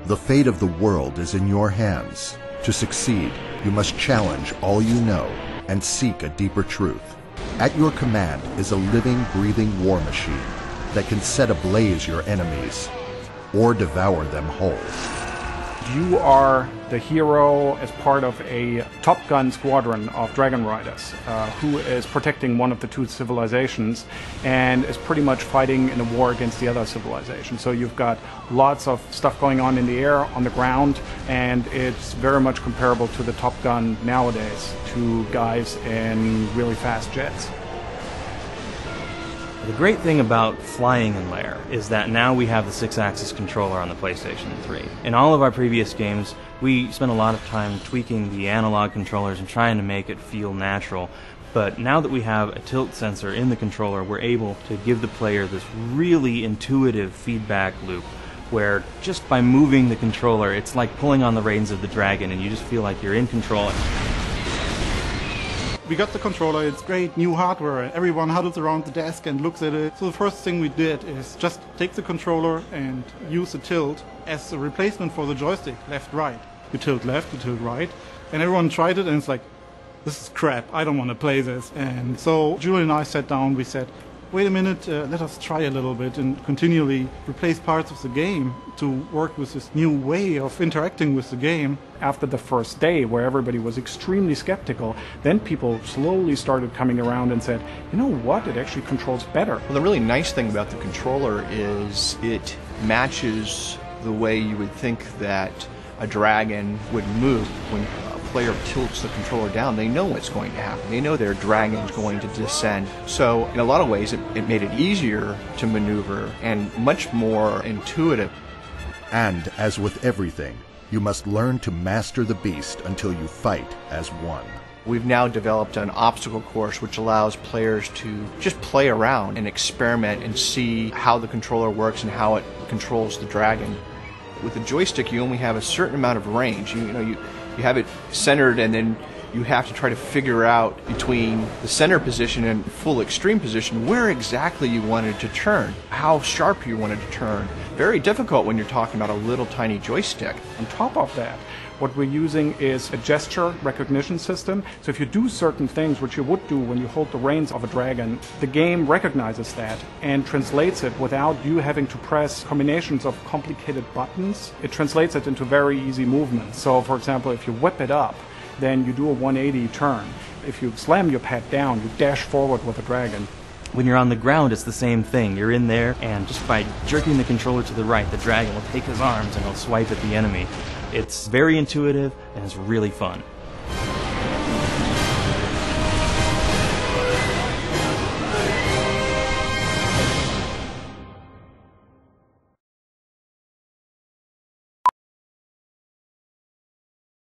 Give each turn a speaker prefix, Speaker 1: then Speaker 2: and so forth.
Speaker 1: The fate of the world is in your hands. To succeed, you must challenge all you know and seek a deeper truth. At your command is a living, breathing war machine that can set ablaze your enemies or devour them whole.
Speaker 2: You are the hero as part of a Top Gun squadron of dragon riders who is protecting one of the two civilizations and is pretty much fighting in a war against the other civilization. So you've got lots of stuff going on in the air, on the ground, and it's very much comparable to the Top Gun nowadays, to guys in really fast jets.
Speaker 3: The great thing about flying in Lair is that now we have the 6-axis controller on the PlayStation 3. In all of our previous games, we spent a lot of time tweaking the analog controllers and trying to make it feel natural. But now that we have a tilt sensor in the controller, we're able to give the player this really intuitive feedback loop where just by moving the controller, it's like pulling on the reins of the dragon and you just feel like you're in control.
Speaker 4: We got the controller, it's great, new hardware, and everyone huddles around the desk and looks at it. So the first thing we did is just take the controller and use the tilt as a replacement for the joystick, left-right. You tilt left, you tilt right, and everyone tried it and it's like, this is crap, I don't want to play this. And so Julie and I sat down, we said, wait a minute, let us try a little bit and continually replace parts of the game to work with this new way of interacting with the game.
Speaker 2: After the first day, where everybody was extremely skeptical, then people slowly started coming around and said, you know what, it actually controls better.
Speaker 5: Well, the really nice thing about the controller is it matches the way you would think that a dragon would move. When a player tilts the controller down, they know what's going to happen. They know their dragon's going to descend. So in a lot of ways, it made it easier to maneuver and much more intuitive.
Speaker 1: And as with everything, you must learn to master the beast until you fight as one.
Speaker 5: We've now developed an obstacle course which allows players to just play around and experiment and see how the controller works and how it controls the dragon. With the joystick, you only have a certain amount of range. You have it centered, and then you have to try to figure out between the center position and full extreme position where exactly you wanted to turn, how sharp you wanted to turn. Very difficult when you're talking about a little tiny joystick.
Speaker 2: On top of that, what we're using is a gesture recognition system. So if you do certain things, which you would do when you hold the reins of a dragon, the game recognizes that and translates it without you having to press combinations of complicated buttons. It translates it into very easy movements. So for example, if you whip it up, then you do a 180 turn. If you slam your pad down, you dash forward with a dragon.
Speaker 3: When you're on the ground, it's the same thing. You're in there, and just by jerking the controller to the right, the dragon will take his arms and he'll swipe at the enemy. It's very intuitive, and it's really fun.